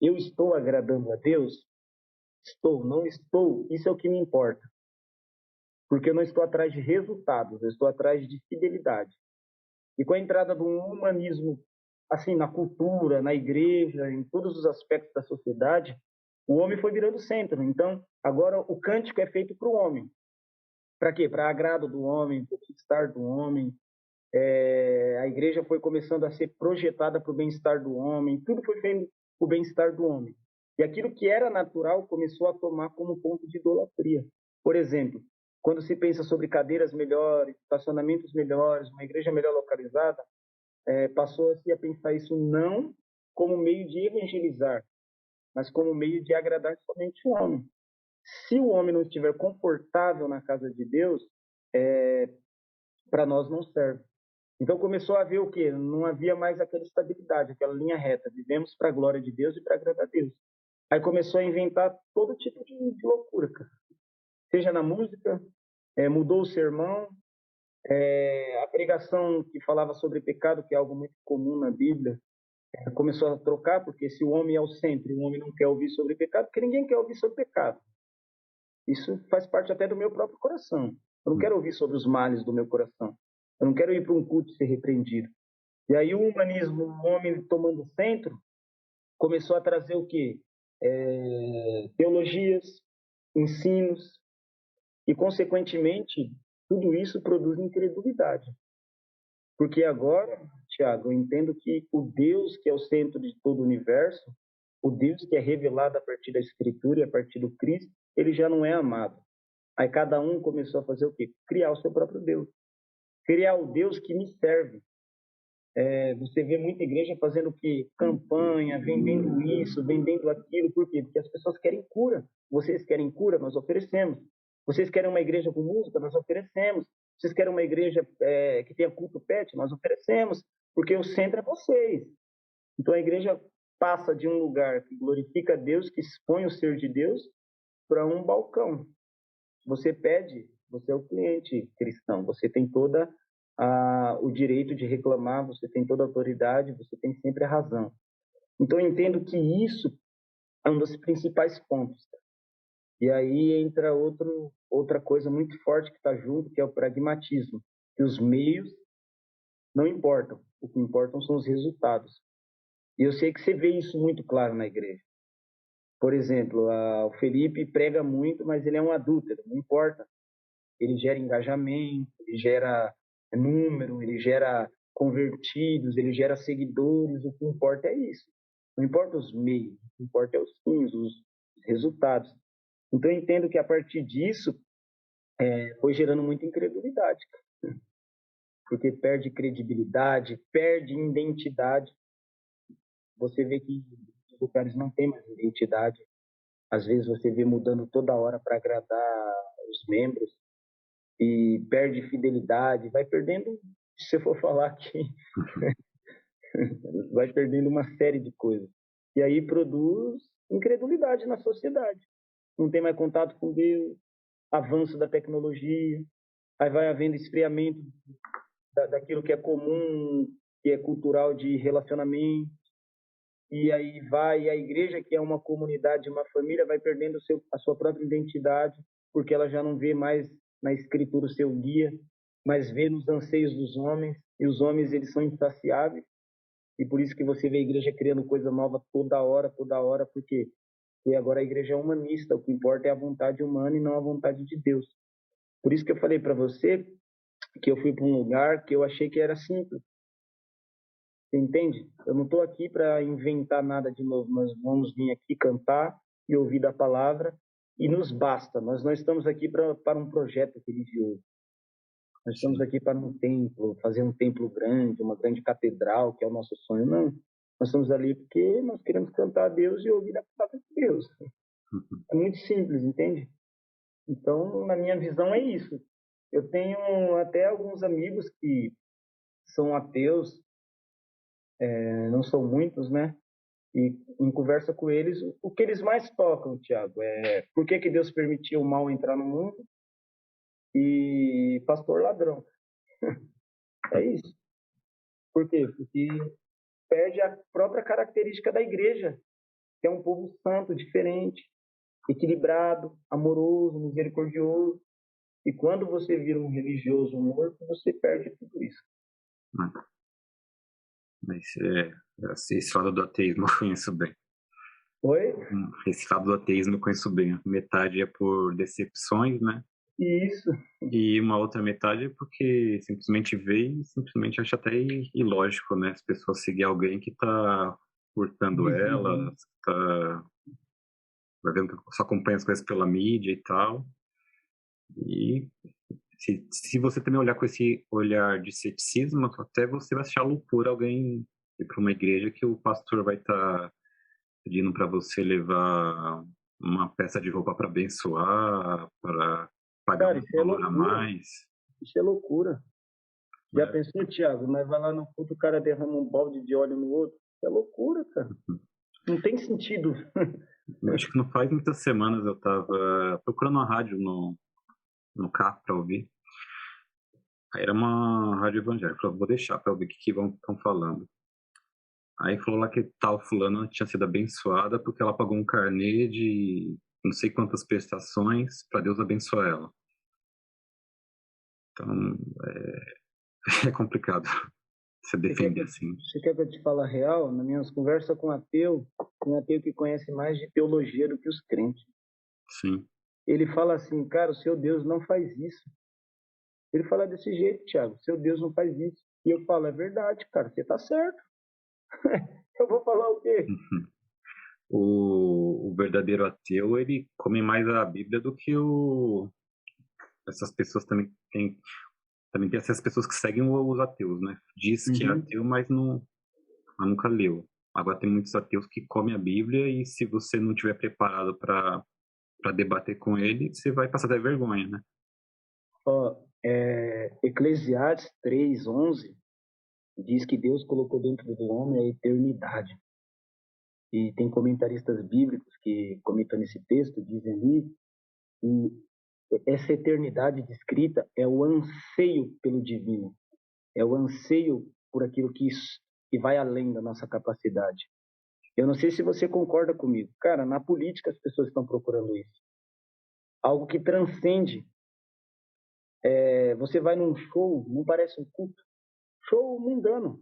Eu estou agradando a Deus? Estou, não estou? Isso é o que me importa. Porque eu não estou atrás de resultados, eu estou atrás de fidelidade. E com a entrada do humanismo, assim, na cultura, na igreja, em todos os aspectos da sociedade, o homem foi virando centro. Então, agora o cântico é feito para o homem. Para quê? Para agrado do homem, para o bem-estar do homem. A igreja foi começando a ser projetada para o bem-estar do homem. Tudo foi feito para o bem-estar do homem. E aquilo que era natural começou a tomar como ponto de idolatria. Por exemplo, quando se pensa sobre cadeiras melhores, estacionamentos melhores, uma igreja melhor localizada, passou-se a pensar isso não como meio de evangelizar, mas como meio de agradar somente o homem. Se o homem não estiver confortável na casa de Deus, para nós não serve. Então começou a haver o quê? Não havia mais aquela estabilidade, aquela linha reta. Vivemos para a glória de Deus e para agradar a Deus. Aí começou a inventar todo tipo de loucura, cara. Seja na música, mudou o sermão, a pregação que falava sobre pecado, que é algo muito comum na Bíblia, começou a trocar, porque se o homem é o centro e o homem não quer ouvir sobre pecado, porque ninguém quer ouvir sobre pecado. Isso faz parte até do meu próprio coração. Eu não quero ouvir sobre os males do meu coração. Eu não quero ir para um culto e ser repreendido. E aí o humanismo, o homem tomando o centro, começou a trazer o quê? Teologias, ensinos, e, consequentemente, tudo isso produz incredulidade. Porque agora, Tiago, eu entendo que o Deus que é o centro de todo o universo, o Deus que é revelado a partir da Escritura e a partir do Cristo, ele já não é amado. Aí cada um começou a fazer o quê? Criar o seu próprio Deus. Criar o Deus que me serve. Você vê muita igreja fazendo o quê? Campanha, vendendo isso, vendendo aquilo. Por quê? Porque as pessoas querem cura. Vocês querem cura? Nós oferecemos. Vocês querem uma igreja com música? Nós oferecemos. Vocês querem uma igreja que tenha culto pet? Nós oferecemos. Porque o centro é vocês. Então a igreja passa de um lugar que glorifica a Deus, que expõe o ser de Deus, para um balcão. Você pede, você é o cliente cristão. Você tem toda o direito de reclamar, você tem toda a autoridade, você tem sempre a razão. Então, eu entendo que isso é um dos principais pontos. E aí entra outra coisa muito forte que está junto, que é o pragmatismo, que os meios não importam, o que importam são os resultados. E eu sei que você vê isso muito claro na igreja. Por exemplo, o Felipe prega muito, mas ele é um adúltero, não importa. Ele gera engajamento, ele gera número, ele gera convertidos, ele gera seguidores, o que importa é isso. Não importa os meios, o que importa é os fins, os resultados. Então eu entendo que a partir disso foi gerando muita incredulidade, porque perde credibilidade, perde identidade. Você vê que os lugares não têm mais identidade. Às vezes você vê mudando toda hora para agradar os membros e perde fidelidade, vai perdendo, se você for falar aqui, vai perdendo uma série de coisas. E aí produz incredulidade na sociedade. Não tem mais contato com Deus, avanço da tecnologia, aí vai havendo esfriamento daquilo que é comum, que é cultural de relacionamento, e aí vai a igreja, que é uma comunidade, uma família, vai perdendo a sua própria identidade, porque ela já não vê mais na escritura o seu guia, mas vê nos anseios dos homens, e os homens eles são insaciáveis, e por isso que você vê a igreja criando coisa nova toda hora, porque agora a igreja é humanista, o que importa é a vontade humana e não a vontade de Deus. Por isso que eu falei para você que eu fui para um lugar que eu achei que era simples. Você entende? Eu não estou aqui para inventar nada de novo. Nós vamos vir aqui cantar e ouvir da palavra e nos basta. Nós não estamos aqui para um projeto religioso. Nós estamos aqui para um templo, fazer um templo grande, uma grande catedral, que é o nosso sonho. Não. Nós estamos ali porque nós queremos cantar a Deus e ouvir a palavra de Deus. É muito simples, entende? Então, na minha visão, é isso. Eu tenho até alguns amigos que são ateus, não são muitos, né? E em conversa com eles, o que eles mais tocam, Tiago, é por que Deus permitiu o mal entrar no mundo e pastor ladrão. É isso. Por quê? Porque perde a própria característica da igreja, que é um povo santo, diferente, equilibrado, amoroso, misericordioso. E quando você vira um religioso morto, você perde tudo isso. Mas esse lado do ateísmo eu conheço bem. Oi? Esse lado do ateísmo eu conheço bem. Metade é por decepções, né? Isso. E uma outra metade é porque simplesmente vê e simplesmente acha até ilógico, né? As pessoas seguir alguém que tá furtando elas, vai vendo que só acompanha as coisas pela mídia e tal. E se você também olhar com esse olhar de ceticismo, até você vai achar loucura alguém ir para uma igreja que o pastor vai estar pedindo para você levar uma peça de roupa para abençoar, para pagar um valor a mais. Isso é loucura. Já pensou, Thiago? Mas vai lá no culto, o cara derrama um balde de óleo no outro. Isso é loucura, cara. Não tem sentido. Eu acho que não faz muitas semanas eu estava procurando uma rádio no carro para ouvir. Aí era uma rádio evangélica. Eu falei, vou deixar para ouvir o que estão falando. Aí falou lá que tal fulana tinha sido abençoada porque ela pagou um carnê de não sei quantas prestações para Deus abençoar ela. Então, é complicado você defender assim. Você quer que eu te fale a real? Nas minhas conversas com ateu, tem ateu que conhece mais de teologia do que os crentes. Sim. Ele fala assim, cara, o seu Deus não faz isso. Ele fala desse jeito, Thiago, seu Deus não faz isso. E eu falo, é verdade, cara, você tá certo. Eu vou falar o quê? O verdadeiro ateu, ele come mais a Bíblia do que essas pessoas também tem essas pessoas que seguem os ateus, né? Diz que é ateu, mas nunca leu. Agora tem muitos ateus que comem a Bíblia e se você não estiver preparado para debater com ele, você vai passar até vergonha, né? Eclesiastes 3:11 diz que Deus colocou dentro do homem a eternidade. E tem comentaristas bíblicos que comentam esse texto, dizem ali que essa eternidade descrita é o anseio pelo divino, é o anseio por aquilo que vai além da nossa capacidade. Eu não sei se você concorda comigo. Cara, na política as pessoas estão procurando isso. Algo que transcende. Você vai num show, não parece um culto. Show mundano.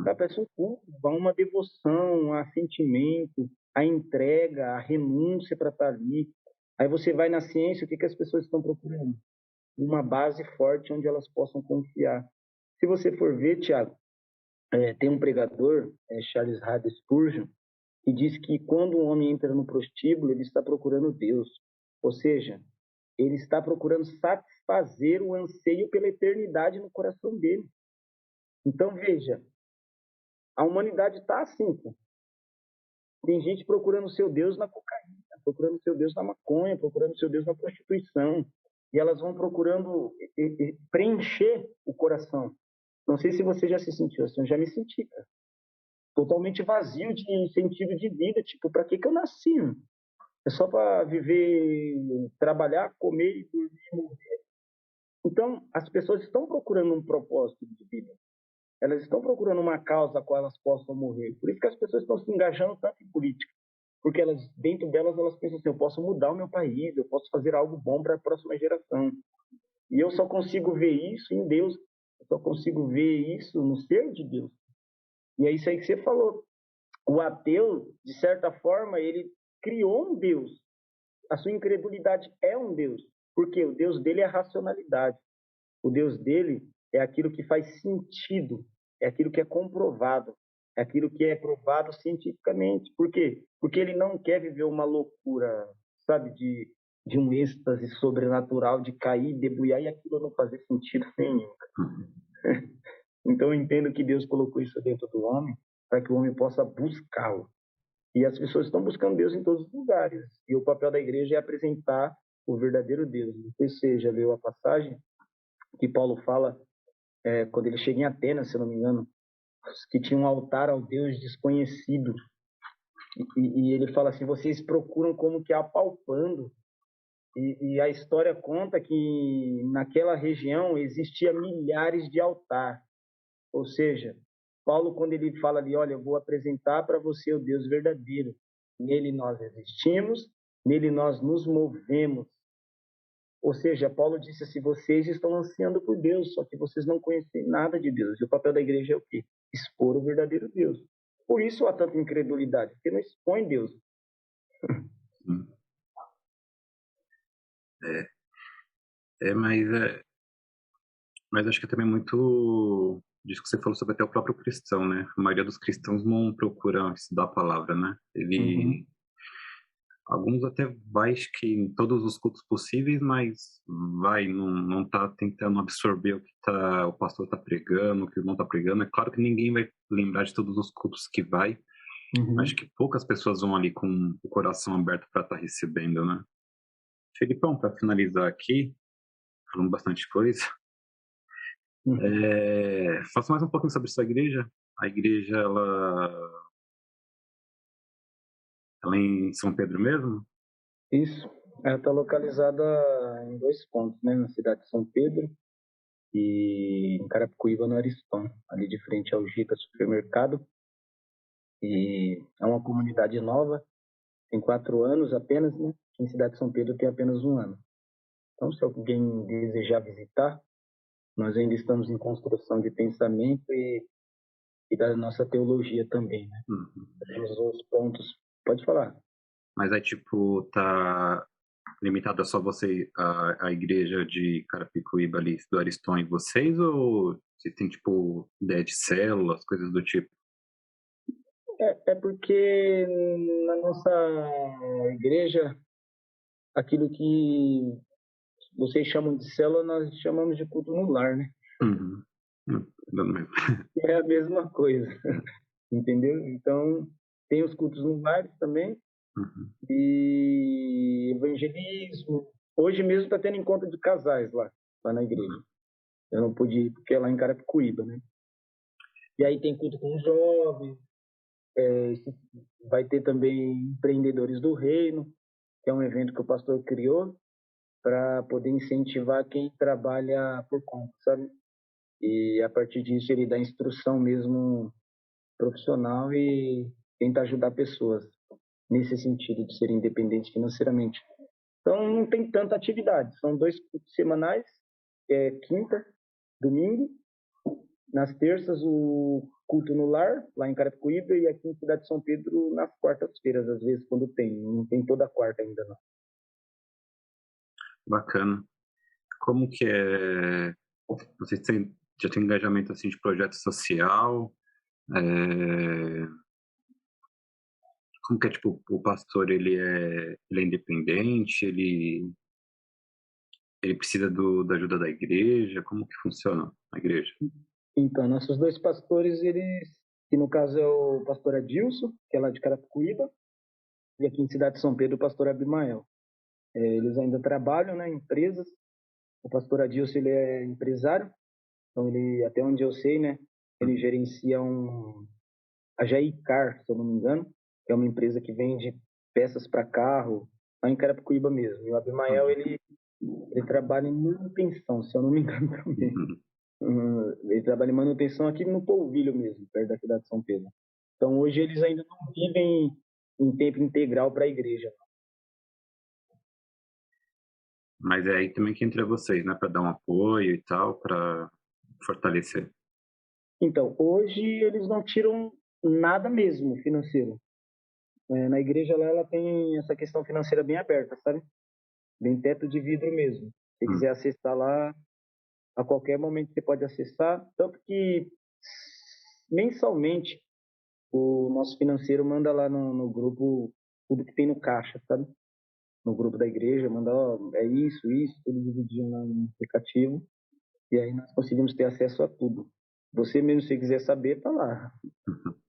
Parece um culto, uma devoção, a sentimento, a entrega, a renúncia para estar ali. Aí você vai na ciência, o que as pessoas estão procurando? Uma base forte onde elas possam confiar. Se você for ver, Tiago, tem um pregador, Charles Haddon Spurgeon, que diz que quando um homem entra no prostíbulo, ele está procurando Deus. Ou seja, ele está procurando satisfazer o anseio pela eternidade no coração dele. Então, veja, a humanidade está assim, pô. Tem gente procurando seu Deus na cocaína, procurando seu Deus na maconha, procurando seu Deus na prostituição. E elas vão procurando preencher o coração. Não sei se você já se sentiu assim, eu já me senti, cara. Totalmente vazio de sentido de vida. Tipo, para que eu nasci? É só para viver, trabalhar, comer e dormir e morrer. Então, as pessoas estão procurando um propósito de vida. Elas estão procurando uma causa a qual elas possam morrer. Por isso que as pessoas estão se engajando tanto em política. Porque elas, dentro delas, elas pensam assim, eu posso mudar o meu país, eu posso fazer algo bom para a próxima geração. E eu só consigo ver isso em Deus. Eu só consigo ver isso no ser de Deus. E é isso aí que você falou. O ateu, de certa forma, ele criou um Deus. A sua incredulidade é um Deus. Porque o Deus dele é a racionalidade. O Deus dele é aquilo que faz sentido, é aquilo que é comprovado, é aquilo que é provado cientificamente. Por quê? Porque ele não quer viver uma loucura, sabe, de de um êxtase sobrenatural, de cair, debulhar, e aquilo não fazer sentido nenhum. Então eu entendo que Deus colocou isso dentro do homem para que o homem possa buscá-lo. E as pessoas estão buscando Deus em todos os lugares. E o papel da igreja é apresentar o verdadeiro Deus. Você já leu a passagem que Paulo fala quando ele chega em Atenas, se eu não me engano, que tinha um altar ao Deus desconhecido. E ele fala assim, vocês procuram como que apalpando. E a história conta que naquela região existia milhares de altares. Ou seja, Paulo, quando ele fala ali, olha, eu vou apresentar para você o Deus verdadeiro. Nele nós existimos, nele nós nos movemos. Ou seja, Paulo disse assim, vocês estão ansiando por Deus, só que vocês não conhecem nada de Deus. E o papel da igreja é o quê? Expor o verdadeiro Deus. Por isso há tanta incredulidade, porque não expõe Deus. Mas acho que é também muito disso que você falou sobre até o próprio cristão, né? A maioria dos cristãos não procura estudar a palavra, né? Alguns até vai, acho que em todos os cultos possíveis, mas não tá tentando absorver o que o pastor tá pregando, o que o irmão tá pregando. É claro que ninguém vai lembrar de todos os cultos que vai. Acho que poucas pessoas vão ali com o coração aberto para estar recebendo, né? Felipão, para finalizar aqui, falando bastante coisa, faça mais um pouquinho sobre sua igreja. A igreja, ela é em São Pedro mesmo? Isso. Ela está localizada em 2 pontos, né? Na cidade de São Pedro e em Carapicuíba, no Ariston, ali de frente ao Gica Supermercado. E é uma comunidade nova, tem 4 anos apenas, né? Em cidade de São Pedro tem apenas 1 ano. Então, se alguém desejar visitar, nós ainda estamos em construção de pensamento e da nossa teologia também, né? Temos os pontos. Pode falar. Mas aí, tipo, tá limitado a só você, a igreja de Carapicuíba ali, do Ariston e vocês, ou você tem, tipo, ideia de células, coisas do tipo? É porque na nossa igreja, aquilo que vocês chamam de célula, nós chamamos de culto no lar, né? É a mesma coisa, entendeu? Então, tem os cultos no lar também, e evangelismo. Hoje mesmo está tendo encontro de casais lá na igreja. Eu não pude ir porque é lá em Carapicuíba, né? E aí tem culto com os jovens, vai ter também Empreendedores do Reino, que é um evento que o pastor criou para poder incentivar quem trabalha por conta, sabe? E a partir disso ele dá instrução mesmo profissional e tenta ajudar pessoas nesse sentido de ser independente financeiramente. Então não tem tanta atividade, são 2 cultos semanais, quinta, domingo, nas terças o culto no lar, lá em Carapicuíba, e aqui em Cidade de São Pedro nas quartas-feiras, às vezes quando tem, não tem toda quarta ainda não. Bacana. Como que é? Vocês já tem engajamento assim de projeto social? Como que é, tipo, o pastor, ele é independente, ele precisa da ajuda da igreja? Como que funciona a igreja? Então, nossos 2 pastores, que no caso é o pastor Adilson, que é lá de Carapicuíba, e aqui em Cidade de São Pedro, o pastor Abimael. Eles ainda trabalham, né, em empresas. O pastor Adilson, ele é empresário, então ele, até onde eu sei, né, ele gerencia a Jaicar, se eu não me engano, que é uma empresa que vende peças para carro, lá em Carapicuíba mesmo. E o Abimael, ele trabalha em manutenção, se eu não me engano também. Ele trabalha em manutenção aqui no Polvilho mesmo, perto da cidade de São Pedro. Então, hoje eles ainda não vivem em tempo integral para a igreja. Mas é aí também que entra vocês, né? Para dar um apoio e tal, para fortalecer. Então, hoje eles não tiram nada mesmo financeiro. Na igreja lá, ela tem essa questão financeira bem aberta, sabe? Bem teto de vidro mesmo. Se quiser acessar lá, a qualquer momento você pode acessar. Tanto que mensalmente o nosso financeiro manda lá no grupo tudo que tem no caixa, sabe? no grupo da igreja, mandar, é isso, tudo dividido no aplicativo, e aí nós conseguimos ter acesso a tudo. Você mesmo, se quiser saber, tá lá.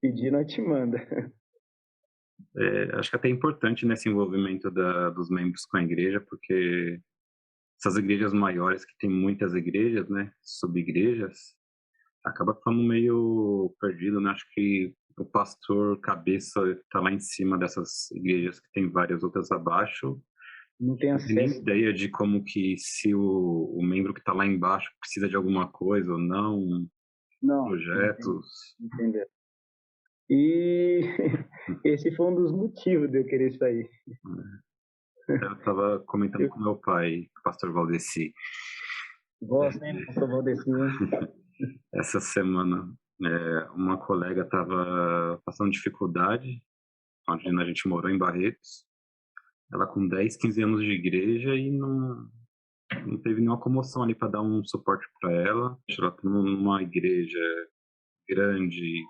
Pedir, nós te manda. Acho que até é importante nesse envolvimento dos membros com a igreja, porque essas igrejas maiores, que tem muitas igrejas, né, sub-igrejas, acaba ficando meio perdido, né? Acho que o pastor cabeça está lá em cima dessas igrejas que tem várias outras abaixo. Não tem acesso. Nem ideia de como que se o membro que está lá embaixo precisa de alguma coisa ou não, projetos. Entendeu? E esse foi um dos motivos de eu querer sair. Eu estava comentando com meu pai, o pastor Valdeci. Gosto, né, pastor Valdeci? Essa semana, uma colega estava passando dificuldade, onde a gente morou, em Barretos. Ela com 10, 15 anos de igreja e não teve nenhuma comoção ali para dar um suporte para ela. Ela está numa igreja grande,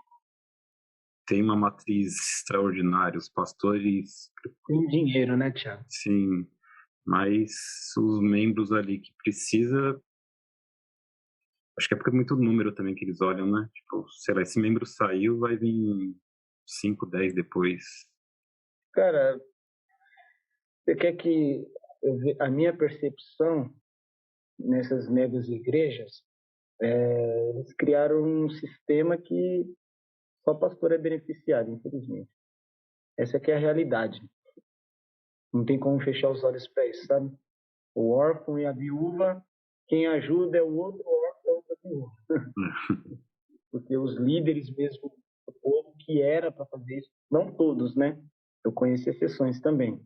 tem uma matriz extraordinária, os pastores... Tem dinheiro, né, Thiago? Sim, mas os membros ali que precisa... Acho que é porque é muito número também que eles olham, né? Tipo, sei lá, esse membro saiu, vai vir 5, 10 depois. Cara, você quer que a minha percepção nessas megas igrejas, eles criaram um sistema que só pastor é beneficiado, infelizmente. Essa aqui é a realidade. Não tem como fechar os olhos para isso, sabe? O órfão e a viúva, quem ajuda é o outro órfão e a outra viúva. Porque os líderes mesmo do povo que era para fazer isso, não todos, né? Eu conheço exceções também.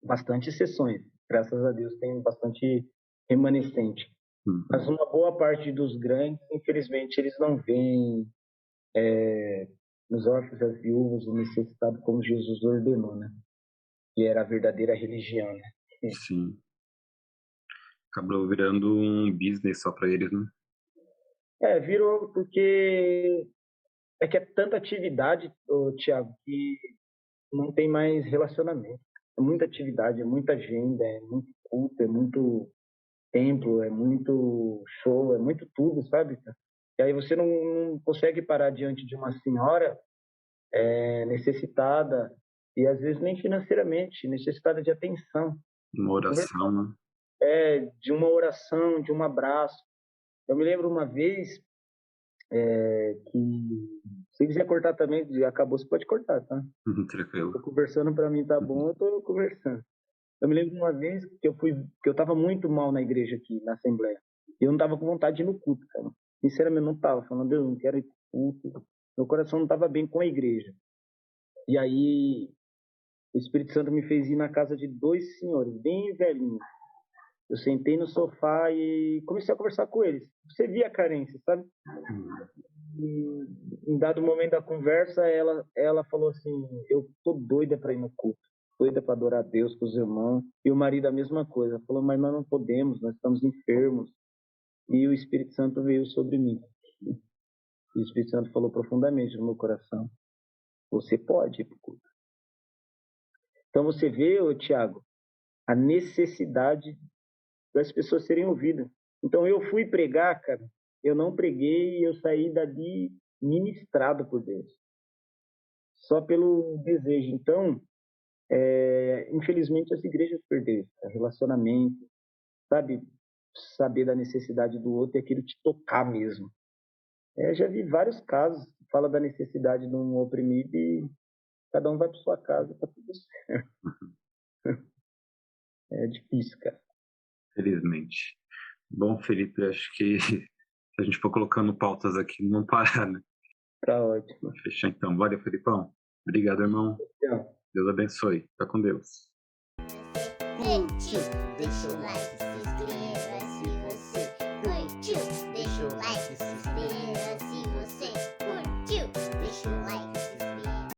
Bastante exceções. Graças a Deus tem bastante remanescente. Mas uma boa parte dos grandes, infelizmente, eles não veem nos órfãos e as viúvas o necessitado como Jesus ordenou, né? Que era a verdadeira religião, né? Sim. Acabou virando um business só para eles, né? Virou porque é que é tanta atividade, Thiago, que não tem mais relacionamento. É muita atividade, é muita agenda, é muito culto, é muito templo, é muito show, é muito tudo, sabe? E aí você não consegue parar diante de uma senhora necessitada, e às vezes nem financeiramente, necessitada de atenção. Uma oração, né? De uma oração, de um abraço. Eu me lembro uma vez que, se quiser cortar também, acabou, você pode cortar, tá? Tranquilo. Tô conversando, para mim tá bom, eu tô conversando. Eu me lembro de uma vez que eu tava muito mal na igreja aqui, na Assembleia. E eu não tava com vontade de ir no culto, cara. Sinceramente, não tava. Falando, Deus, não quero ir pro culto. Meu coração não tava bem com a igreja. E aí, o Espírito Santo me fez ir na casa de 2 senhores, bem velhinhos. Eu sentei no sofá e comecei a conversar com eles. Você via a carência, sabe? E, em dado momento da conversa, ela falou assim, eu tô doida para ir no culto, doida para adorar a Deus com os irmãos. E o marido a mesma coisa, falou, mas nós não podemos, nós estamos enfermos. E o Espírito Santo veio sobre mim. E o Espírito Santo falou profundamente no meu coração, você pode ir pro culto. Então você vê, Tiago, a necessidade das pessoas serem ouvidas. Então eu fui pregar, cara, eu não preguei e eu saí dali ministrado por Deus. Só pelo desejo. Então, infelizmente as igrejas perderam relacionamento, sabe? Saber da necessidade do outro e aquilo te tocar mesmo. Já vi vários casos, fala da necessidade de um oprimido e cada um vai para sua casa, tá tudo certo. É difícil, cara. Felizmente. Bom, Felipe, acho que a gente for colocando pautas aqui, não parar, né? Tá ótimo. Fechar então. Valeu, Felipão. Obrigado, irmão. Deus abençoe. Fica com Deus. Curte, deixa o like, se inscreva.